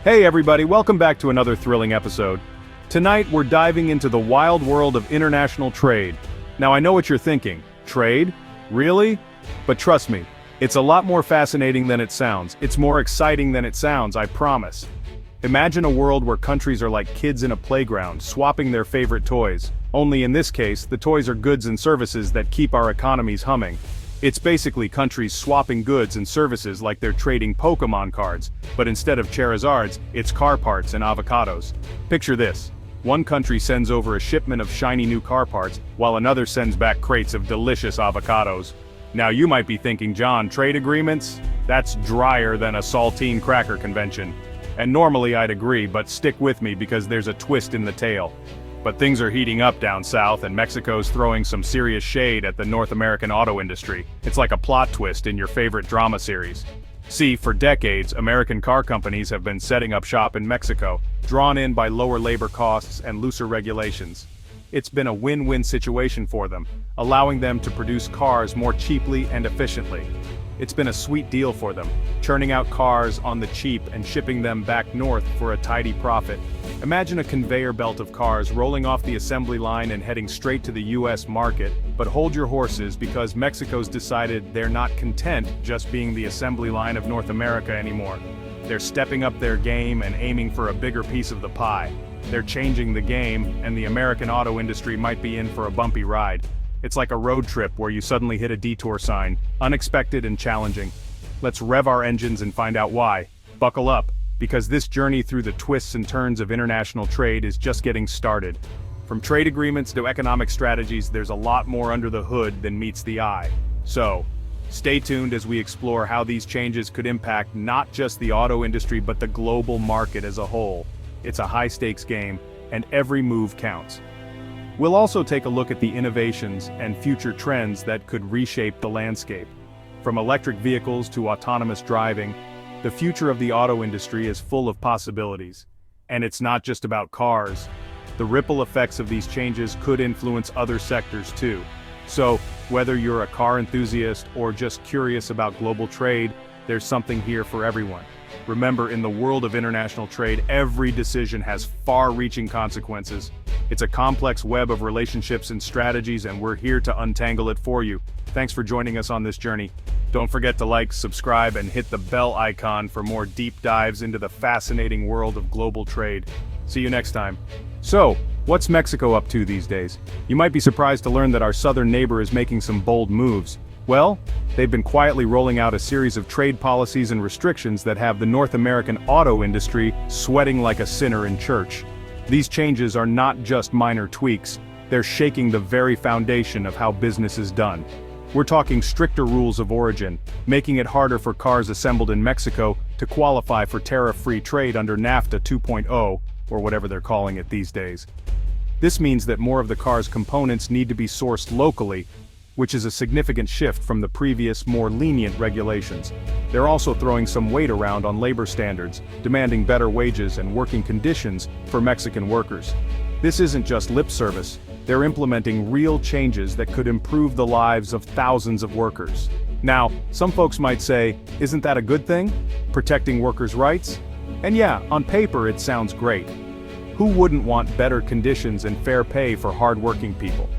Hey everybody, welcome back to another thrilling episode. Tonight we're diving into the wild world of international trade. Now I know what you're thinking, trade? Really? But trust me, it's a lot more fascinating than it sounds. It's more exciting than it sounds, I promise. Imagine a world where countries are like kids in a playground, swapping their favorite toys. Only in this case, the toys are goods and services that keep our economies humming. It's basically countries swapping goods and services like they're trading Pokemon cards, but instead of Charizards, it's car parts and avocados. Picture this. One country sends over a shipment of shiny new car parts, while another sends back crates of delicious avocados. Now you might be thinking, John, trade agreements? That's drier than a saltine cracker convention. And normally I'd agree, but stick with me because there's a twist in the tale. But things are heating up down south, and Mexico's throwing some serious shade at the North American auto industry. It's like a plot twist in your favorite drama series. See, for decades, American car companies have been setting up shop in Mexico, drawn in by lower labor costs and looser regulations. It's been a win-win situation for them, allowing them to produce cars more cheaply and efficiently. It's been a sweet deal for them, churning out cars on the cheap and shipping them back north for a tidy profit. Imagine a conveyor belt of cars rolling off the assembly line and heading straight to the US market, but hold your horses because Mexico's decided they're not content just being the assembly line of North America anymore. They're stepping up their game and aiming for a bigger piece of the pie. They're changing the game, and the American auto industry might be in for a bumpy ride. It's like a road trip where you suddenly hit a detour sign, unexpected and challenging. Let's rev our engines and find out why. Buckle up, because this journey through the twists and turns of international trade is just getting started. From trade agreements to economic strategies, there's a lot more under the hood than meets the eye. So, stay tuned as we explore how these changes could impact not just the auto industry but the global market as a whole. It's a high-stakes game, and every move counts. We'll also take a look at the innovations and future trends that could reshape the landscape. From electric vehicles to autonomous driving, the future of the auto industry is full of possibilities. And it's not just about cars. The ripple effects of these changes could influence other sectors too. So, whether you're a car enthusiast or just curious about global trade, there's something here for everyone. Remember, in the world of international trade, every decision has far-reaching consequences. It's a complex web of relationships and strategies, and we're here to untangle it for you. Thanks for joining us on this journey. Don't forget to like, subscribe, and hit the bell icon for more deep dives into the fascinating world of global trade. See you next time. So, what's Mexico up to these days? You might be surprised to learn that our southern neighbor is making some bold moves. Well, they've been quietly rolling out a series of trade policies and restrictions that have the North American auto industry sweating like a sinner in church. These changes are not just minor tweaks, they're shaking the very foundation of how business is done. We're talking stricter rules of origin, making it harder for cars assembled in Mexico to qualify for tariff-free trade under NAFTA 2.0, or whatever they're calling it these days. This means that more of the car's components need to be sourced locally, which is a significant shift from the previous, more lenient regulations. They're also throwing some weight around on labor standards, demanding better wages and working conditions for Mexican workers. This isn't just lip service, they're implementing real changes that could improve the lives of thousands of workers. Now, some folks might say, isn't that a good thing? Protecting workers' rights? And yeah, on paper it sounds great. Who wouldn't want better conditions and fair pay for hard-working people?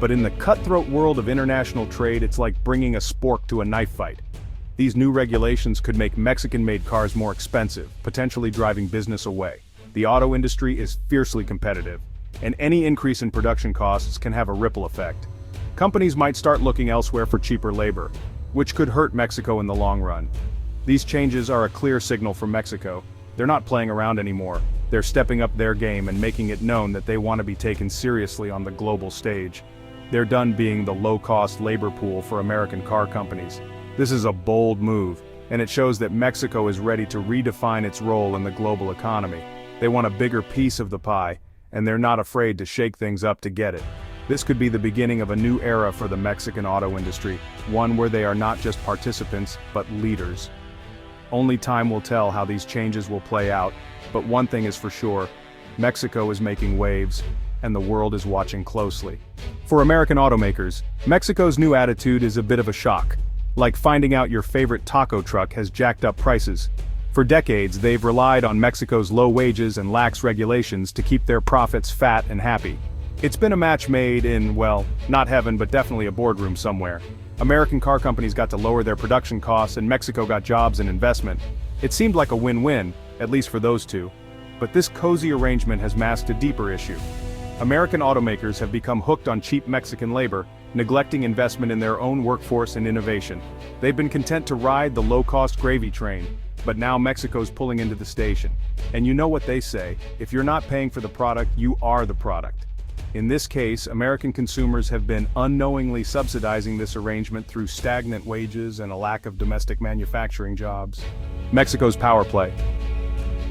But in the cutthroat world of international trade, it's like bringing a spork to a knife fight. These new regulations could make Mexican-made cars more expensive, potentially driving business away. The auto industry is fiercely competitive, and any increase in production costs can have a ripple effect. Companies might start looking elsewhere for cheaper labor, which could hurt Mexico in the long run. These changes are a clear signal from Mexico. They're not playing around anymore. They're stepping up their game and making it known that they want to be taken seriously on the global stage. They're done being the low-cost labor pool for American car companies. This is a bold move, and it shows that Mexico is ready to redefine its role in the global economy. They want a bigger piece of the pie, and they're not afraid to shake things up to get it. This could be the beginning of a new era for the Mexican auto industry, one where they are not just participants, but leaders. Only time will tell how these changes will play out, but one thing is for sure, Mexico is making waves, and the world is watching closely. For American automakers, Mexico's new attitude is a bit of a shock, like finding out your favorite taco truck has jacked up prices. For decades, they've relied on Mexico's low wages and lax regulations to keep their profits fat and happy. It's been a match made in, well, not heaven but definitely a boardroom somewhere. American car companies got to lower their production costs and Mexico got jobs and investment. It seemed like a win-win, at least for those two. But this cozy arrangement has masked a deeper issue. American automakers have become hooked on cheap Mexican labor, neglecting investment in their own workforce and innovation. They've been content to ride the low-cost gravy train, but now Mexico's pulling into the station. And you know what they say, if you're not paying for the product, you are the product. In this case, American consumers have been unknowingly subsidizing this arrangement through stagnant wages and a lack of domestic manufacturing jobs. Mexico's power play.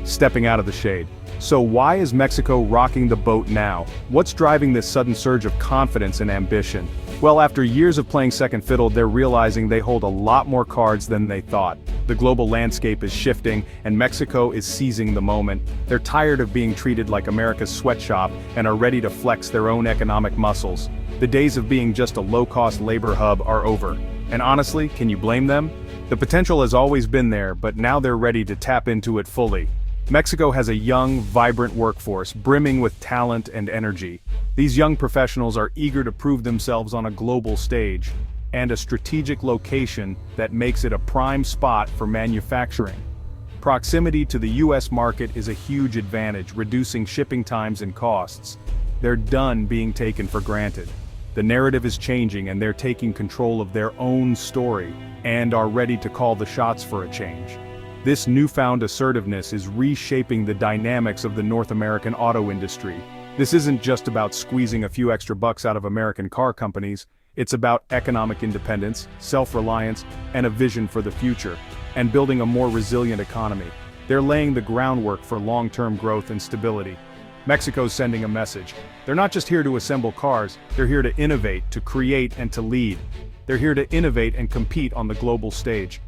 Stepping out of the shade. So why is Mexico rocking the boat now? What's driving this sudden surge of confidence and ambition? Well, after years of playing second fiddle, they're realizing they hold a lot more cards than they thought. The global landscape is shifting, and Mexico is seizing the moment. They're tired of being treated like America's sweatshop and are ready to flex their own economic muscles. The days of being just a low-cost labor hub are over. And honestly, can you blame them? The potential has always been there, but now they're ready to tap into it fully. Mexico has a young, vibrant workforce, brimming with talent and energy. These young professionals are eager to prove themselves on a global stage, and a strategic location that makes it a prime spot for manufacturing. Proximity to the U.S. market is a huge advantage, reducing shipping times and costs. They're done being taken for granted. The narrative is changing and they're taking control of their own story, and are ready to call the shots for a change. This newfound assertiveness is reshaping the dynamics of the North American auto industry. This isn't just about squeezing a few extra bucks out of American car companies, it's about economic independence, self-reliance, and a vision for the future, and building a more resilient economy. They're laying the groundwork for long-term growth and stability. Mexico's sending a message. They're not just here to assemble cars, they're here to innovate, to create, and to lead. They're here to innovate and compete on the global stage.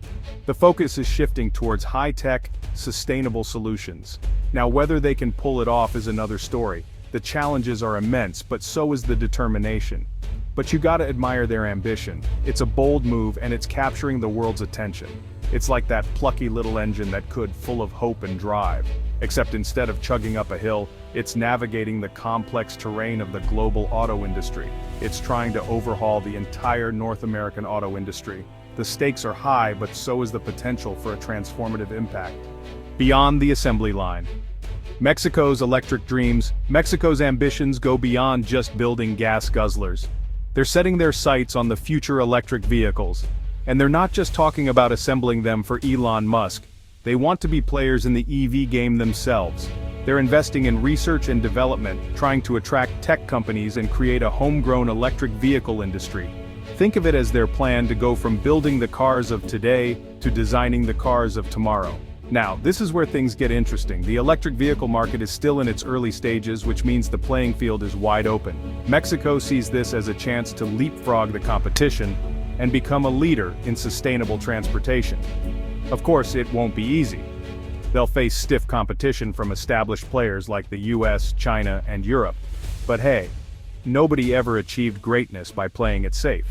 The focus is shifting towards high-tech, sustainable solutions. Now, whether they can pull it off is another story. The challenges are immense, but so is the determination. But you gotta admire their ambition. It's a bold move and it's capturing the world's attention. It's like that plucky little engine that could, full of hope and drive. Except instead of chugging up a hill, it's navigating the complex terrain of the global auto industry. It's trying to overhaul the entire North American auto industry. The stakes are high, but so is the potential for a transformative impact. Beyond the assembly line. Mexico's electric dreams, Mexico's ambitions go beyond just building gas guzzlers. They're setting their sights on the future electric vehicles. And they're not just talking about assembling them for Elon Musk. They want to be players in the EV game themselves. They're investing in research and development, trying to attract tech companies and create a homegrown electric vehicle industry. Think of it as their plan to go from building the cars of today to designing the cars of tomorrow. Now, this is where things get interesting. The electric vehicle market is still in its early stages, which means the playing field is wide open. Mexico sees this as a chance to leapfrog the competition and become a leader in sustainable transportation. Of course, it won't be easy. They'll face stiff competition from established players like the US, China, and Europe. But hey, nobody ever achieved greatness by playing it safe.